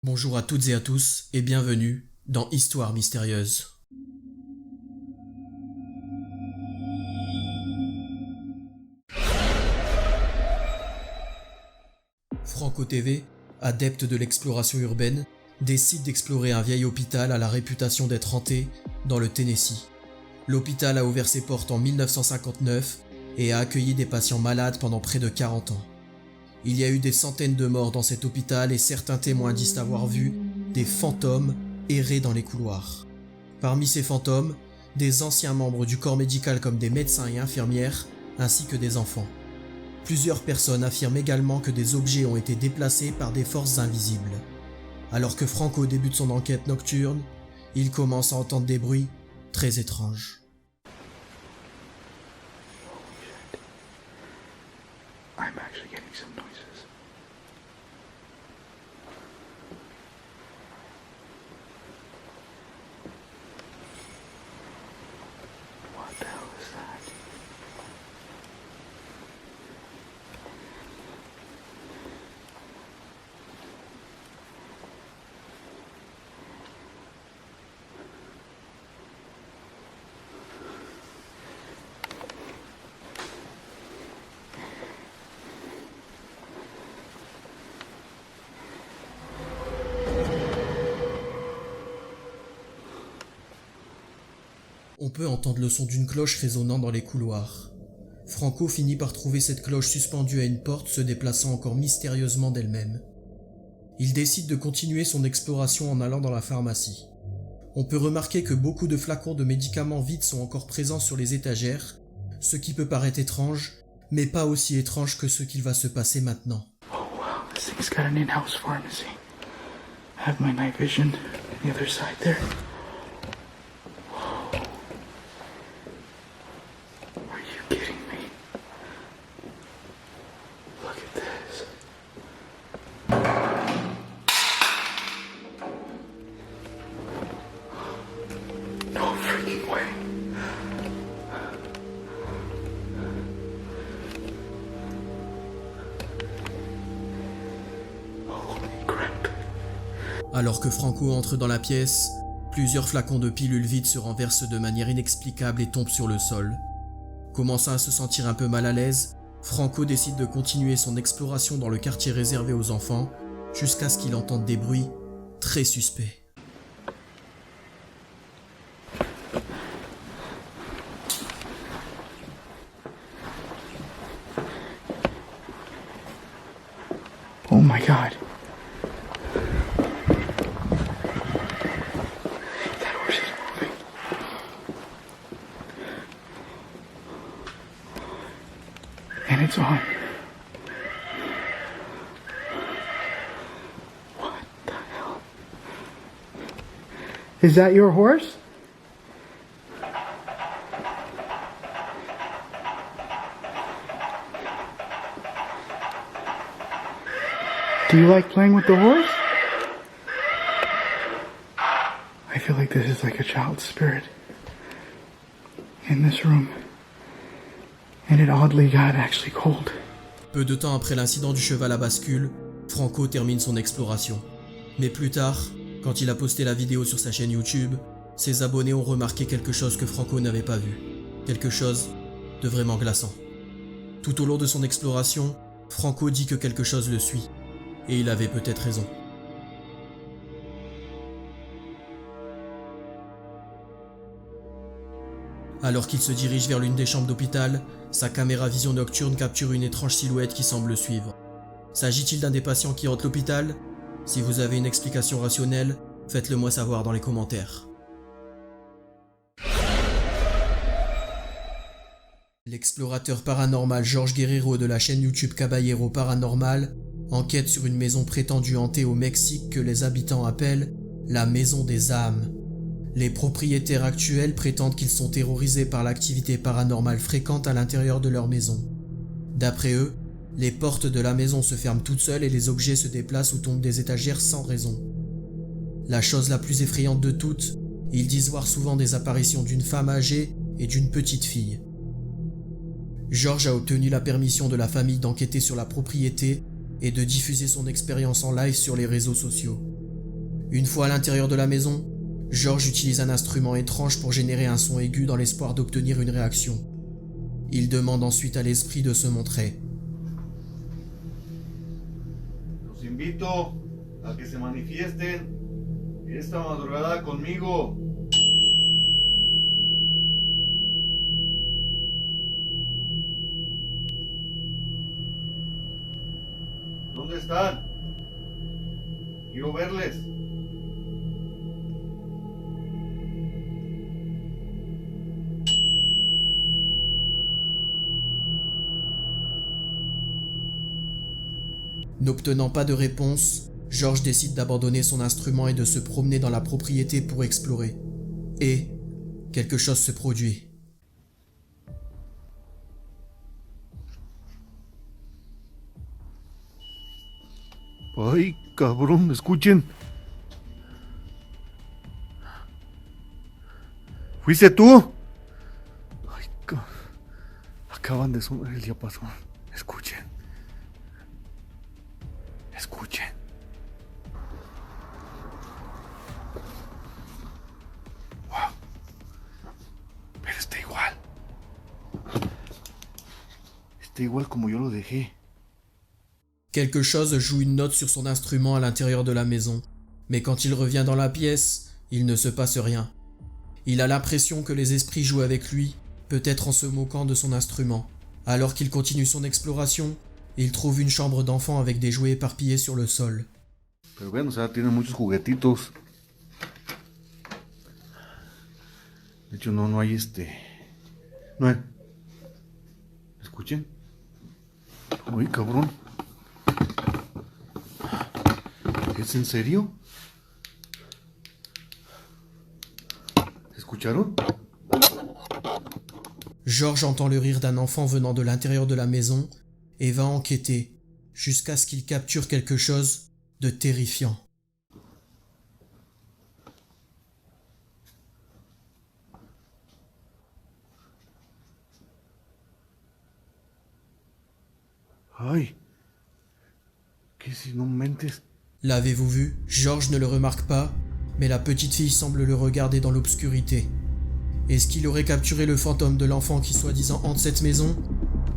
Bonjour à toutes et à tous et bienvenue dans Histoire mystérieuse. Franco TV, adepte de l'exploration urbaine, décide d'explorer un vieil hôpital à la réputation d'être hanté dans le Tennessee. L'hôpital a ouvert ses portes en 1959 et a accueilli des patients malades pendant près de 40 ans. Il y a eu des centaines de morts dans cet hôpital et certains témoins disent avoir vu des fantômes errer dans les couloirs. Parmi ces fantômes, des anciens membres du corps médical comme des médecins et infirmières, ainsi que des enfants. Plusieurs personnes affirment également que des objets ont été déplacés par des forces invisibles. Alors que Franco débute son enquête nocturne, il commence à entendre des bruits très étranges. I'm actually getting some noises. What the hell is that? On peut entendre le son d'une cloche résonnant dans les couloirs. Franco finit par trouver cette cloche suspendue à une porte se déplaçant encore mystérieusement d'elle-même. Il décide de continuer son exploration en allant dans la pharmacie. On peut remarquer que beaucoup de flacons de médicaments vides sont encore présents sur les étagères, ce qui peut paraître étrange, mais pas aussi étrange que ce qu'il va se passer maintenant. Oh wow, this thing's got an in-house pharmacy. I have my night vision on the other side there. Whoa. Are you kidding me? Look at this. No freaking way. Holy crap. Alors que Franco entre dans la pièce, plusieurs flacons de pilules vides se renversent de manière inexplicable et tombent sur le sol. Commençant à se sentir un peu mal à l'aise, Franco décide de continuer son exploration dans le quartier réservé aux enfants, jusqu'à ce qu'il entende des bruits très suspects. Oh my god. That horse is moving. And it's on. What the hell? Is that your horse? Do you like playing with the horse? I feel like this is like a child's spirit in this room. And it oddly got actually cold. Peu de temps après l'incident du cheval à bascule, Franco termine son exploration. Mais plus tard, quand il a posté la vidéo sur sa chaîne YouTube, ses abonnés ont remarqué quelque chose que Franco n'avait pas vu. Quelque chose de vraiment glaçant. Tout au long de son exploration, Franco dit que quelque chose le suit. Et il avait peut-être raison. Alors qu'il se dirige vers l'une des chambres d'hôpital, sa caméra vision nocturne capture une étrange silhouette qui semble le suivre. S'agit-il d'un des patients qui hante l'hôpital? Si vous avez une explication rationnelle, faites-le moi savoir dans les commentaires. L'explorateur paranormal George Guerrero de la chaîne YouTube Caballero Paranormal enquête sur une maison prétendue hantée au Mexique que les habitants appellent la Maison des âmes. Les propriétaires actuels prétendent qu'ils sont terrorisés par l'activité paranormale fréquente à l'intérieur de leur maison. D'après eux, les portes de la maison se ferment toutes seules et les objets se déplacent ou tombent des étagères sans raison. La chose la plus effrayante de toutes, ils disent voir souvent des apparitions d'une femme âgée et d'une petite fille. George a obtenu la permission de la famille d'enquêter sur la propriété et de diffuser son expérience en live sur les réseaux sociaux. Une fois à l'intérieur de la maison, George utilise un instrument étrange pour générer un son aigu dans l'espoir d'obtenir une réaction. Il demande ensuite à l'esprit de se montrer. Los invito a que se manifiesten esta madrugada conmigo. ¿Dónde están? Quiero verles. N'obtenant pas de réponse, George décide d'abandonner son instrument et de se promener dans la propriété pour explorer. Et quelque chose se produit. Ay, cabrón, escuchen. ¿Fuiste tú? Ay, acaban de sonar el diapasón. Escuchen. Escuchen. Wow. Pero está igual. Está igual como yo lo dejé. Quelque chose joue une note sur son instrument à l'intérieur de la maison, mais quand il revient dans la pièce, il ne se passe rien. Il a l'impression que les esprits jouent avec lui, peut-être en se moquant de son instrument. Alors qu'il continue son exploration, il trouve une chambre d'enfant avec des jouets éparpillés sur le sol. Pero ven, o sea, tiene muchos juguetitos. De hecho, no hay No hay. Escuchen. Uy, cabrón. ¿Es en serio? ¿Escucharon? George entend le rire d'un enfant venant de l'intérieur de la maison et va enquêter, jusqu'à ce qu'il capture quelque chose de terrifiant. Ay, ¿qué si no mentes? L'avez-vous vu? George ne le remarque pas, mais la petite fille semble le regarder dans l'obscurité. Est-ce qu'il aurait capturé le fantôme de l'enfant qui soi-disant hante cette maison?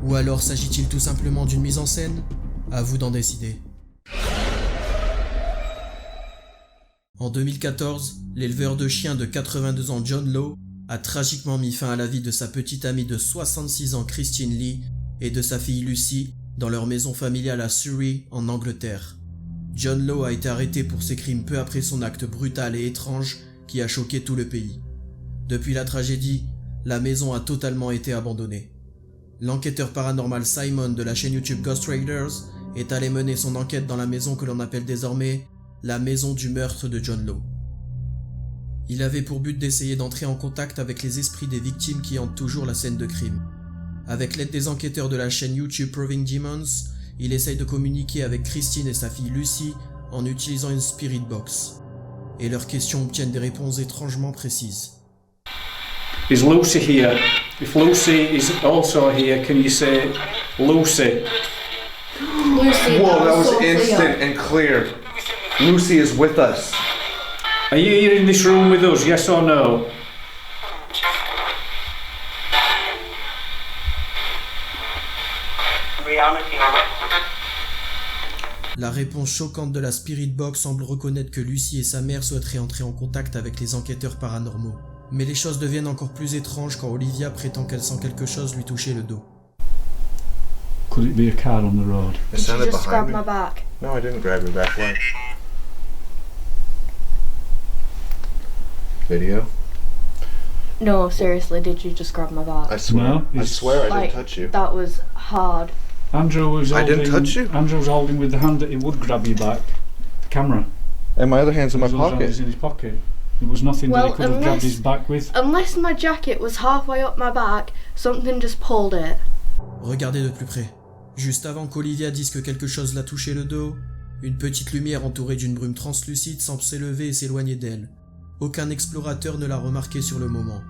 Ou alors s'agit-il tout simplement d'une mise en scène? À vous d'en décider. En 2014, l'éleveur de chiens de 82 ans John Lowe a tragiquement mis fin à la vie de sa petite amie de 66 ans Christine Lee et de sa fille Lucy dans leur maison familiale à Surrey en Angleterre. John Lowe a été arrêté pour ses crimes peu après son acte brutal et étrange qui a choqué tout le pays. Depuis la tragédie, la maison a totalement été abandonnée. L'enquêteur paranormal Simon de la chaîne YouTube Ghost Raiders est allé mener son enquête dans la maison que l'on appelle désormais la maison du meurtre de John Lowe. Il avait pour but d'essayer d'entrer en contact avec les esprits des victimes qui hantent toujours la scène de crime. Avec l'aide des enquêteurs de la chaîne YouTube Proving Demons, il essaye de communiquer avec Christine et sa fille Lucy en utilisant une spirit box. Et leurs questions obtiennent des réponses étrangement précises. Is Lucy here? If Lucy is also here, can you say Lucy? Lucy, Whoa, that was so instant clear. and clear. Lucy is with us. Are you here in this room with us, yes or no? La réponse choquante de la Spirit Box semble reconnaître que Lucy et sa mère souhaiteraient entrer en contact avec les enquêteurs paranormaux. Mais les choses deviennent encore plus étranges quand Olivia prétend qu'elle sent quelque chose lui toucher le dos. Could it be a car on the road? It Did you sounded just grab behind my me. back? No, I didn't grab your back. Why? Video? No, seriously, did you just grab my back? I swear. No, I it's- swear I Like, didn't touch you. that was hard. Andrew was I holding. didn't touch you. Andrew was holding with the hand that he would grab you back. The camera. And my other hand's in my His other hand pocket. was in his pocket. There was nothing that Well, he could have grabbed unless- his back with. Unless my jacket was halfway up my back, something just pulled it. Regardez de plus près. Juste avant qu'Olivia dise que quelque chose l'a touché le dos, une petite lumière entourée d'une brume translucide semble s'élever et s'éloigner d'elle. Aucun explorateur ne l'a remarqué sur le moment.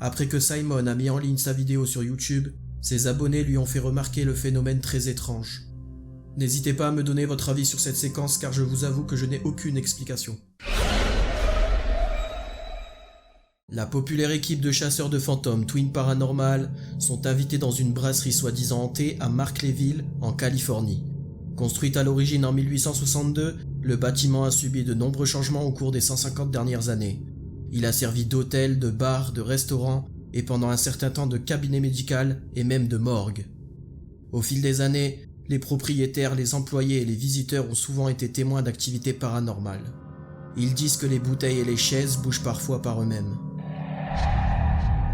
Après que Simon a mis en ligne sa vidéo sur YouTube, ses abonnés lui ont fait remarquer le phénomène très étrange. N'hésitez pas à me donner votre avis sur cette séquence car je vous avoue que je n'ai aucune explication. La populaire équipe de chasseurs de fantômes Twin Paranormal sont invités dans une brasserie soi-disant hantée à Markleeville, en Californie. Construite à l'origine en 1862, le bâtiment a subi de nombreux changements au cours des 150 dernières années. Il a servi d'hôtel, de bar, de restaurant et pendant un certain temps de cabinet médical et même de morgue. Au fil des années, les propriétaires, les employés et les visiteurs ont souvent été témoins d'activités paranormales. Ils disent que les bouteilles et les chaises bougent parfois par eux-mêmes.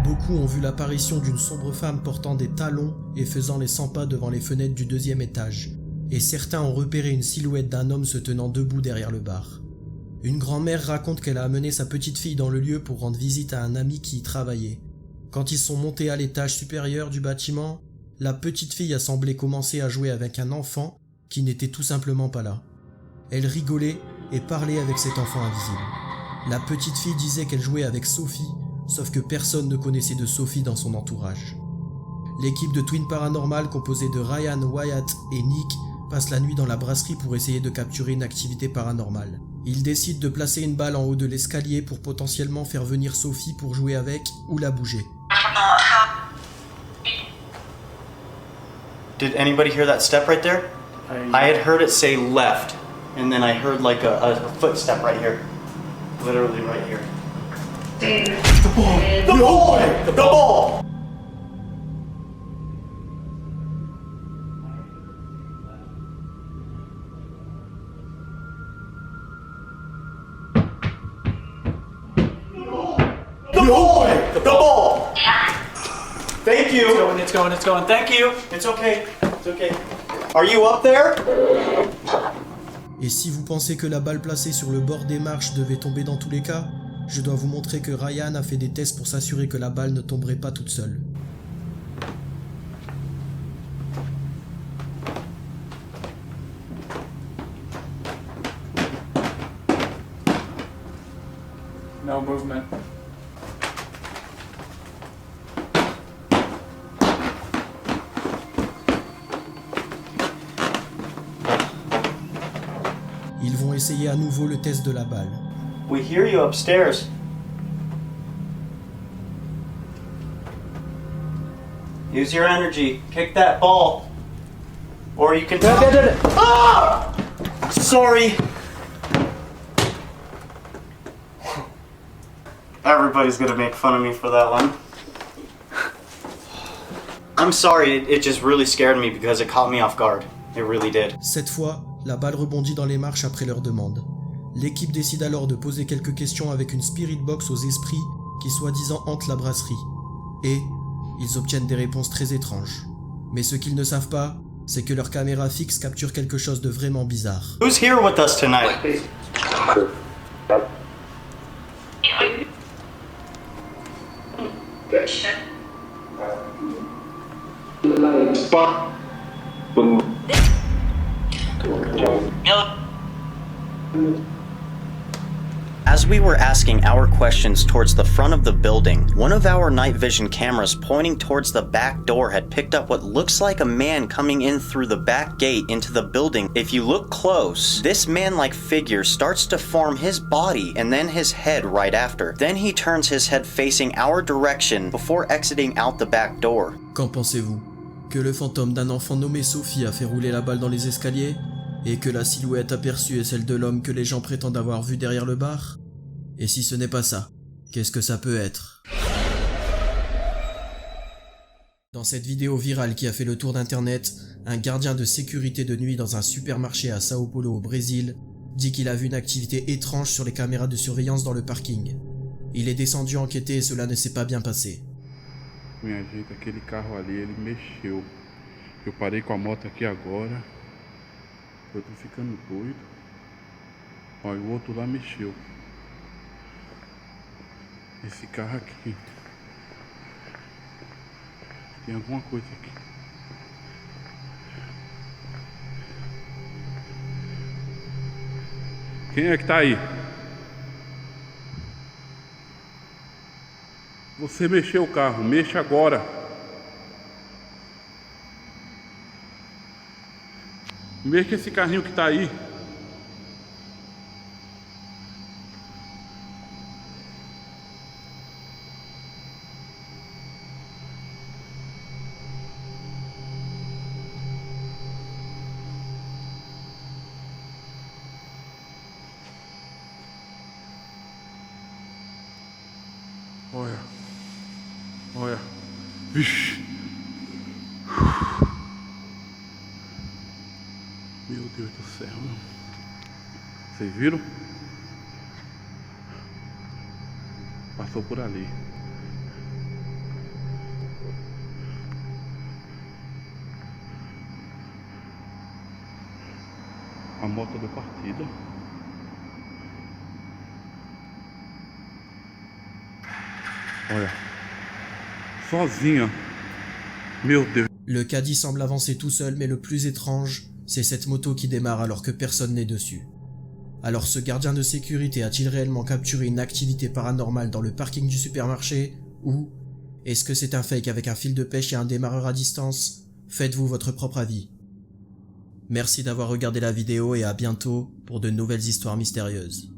Beaucoup ont vu l'apparition d'une sombre femme portant des talons et faisant les 100 pas devant les fenêtres du 2e étage, et certains ont repéré une silhouette d'un homme se tenant debout derrière le bar. Une grand-mère raconte qu'elle a amené sa petite fille dans le lieu pour rendre visite à un ami qui y travaillait. Quand ils sont montés à l'étage supérieur du bâtiment, la petite fille a semblé commencer à jouer avec un enfant qui n'était tout simplement pas là. Elle rigolait et parlait avec cet enfant invisible. La petite fille disait qu'elle jouait avec Sophie, sauf que personne ne connaissait de Sophie dans son entourage. L'équipe de Twin Paranormal, composée de Ryan, Wyatt et Nick, passe la nuit dans la brasserie pour essayer de capturer une activité paranormale. Ils décident de placer une balle en haut de l'escalier pour potentiellement faire venir Sophie pour jouer avec ou la bouger. Did anybody hear that step right there? I had heard it say left, and then I heard like a footstep right here. Literally right here. The ball! The ball! The ball! The ball! The ball! Thank you. It's going. Thank you. It's okay. It's okay. Are you up there? Et si vous pensez que la balle placée sur le bord des marches devait tomber dans tous les cas, je dois vous montrer que Ryan a fait des tests pour s'assurer que la balle ne tomberait pas toute seule. No movement. Ils vont essayer à nouveau le test de la balle. We hear you upstairs. Use your energy. Kick that ball. Or you can... Ah! Sorry. Everybody's gonna make fun of me for that one. I'm sorry, it just really scared me because it caught me off guard. It really did. Cette fois, la balle rebondit dans les marches après leur demande. L'équipe décide alors de poser quelques questions avec une spirit box aux esprits qui soi-disant hantent la brasserie. Et ils obtiennent des réponses très étranges. Mais ce qu'ils ne savent pas, c'est que leur caméra fixe capture quelque chose de vraiment bizarre. Who's here with us tonight? As we were asking our questions towards the front of the building, one of our night vision cameras pointing towards the back door had picked up what looks like a man coming in through the back gate into the building. If you look close, this man-like figure starts to form his body and then his head right after. Then he turns his head facing our direction before exiting out the back door. Qu'en pensez-vous? Que le fantôme d'un enfant nommé Sophie a fait rouler la balle dans les escaliers? Et que la silhouette aperçue est celle de l'homme que les gens prétendent avoir vu derrière le bar? Et si ce n'est pas ça, qu'est-ce que ça peut être? Dans cette vidéo virale qui a fait le tour d'internet, un gardien de sécurité de nuit dans un supermarché à Sao Paulo au Brésil dit qu'il a vu une activité étrange sur les caméras de surveillance dans le parking. Il est descendu enquêter et cela ne s'est pas bien passé. Minha gente, aquele carro ali, ele mexeu. Eu parei com a moto aqui agora. Eu tô ficando doido. Olha, o outro lá mexeu. Esse carro aqui. Tem alguma coisa aqui. Quem é que tá aí? Você mexeu o carro, mexa agora. Mexa esse carrinho que tá aí. Olha. Olha. Vixe. Meu Deus do céu. Vocês viram? Passou por ali. A moto deu partida. Olha. Sozinha. Meu Deus. Le caddie semble avancer tout seul, mais le plus étrange, c'est cette moto qui démarre alors que personne n'est dessus. Alors ce gardien de sécurité a-t-il réellement capturé une activité paranormale dans le parking du supermarché, ou est-ce que c'est un fake avec un fil de pêche et un démarreur à distance? Faites-vous votre propre avis. Merci d'avoir regardé la vidéo et à bientôt pour de nouvelles histoires mystérieuses.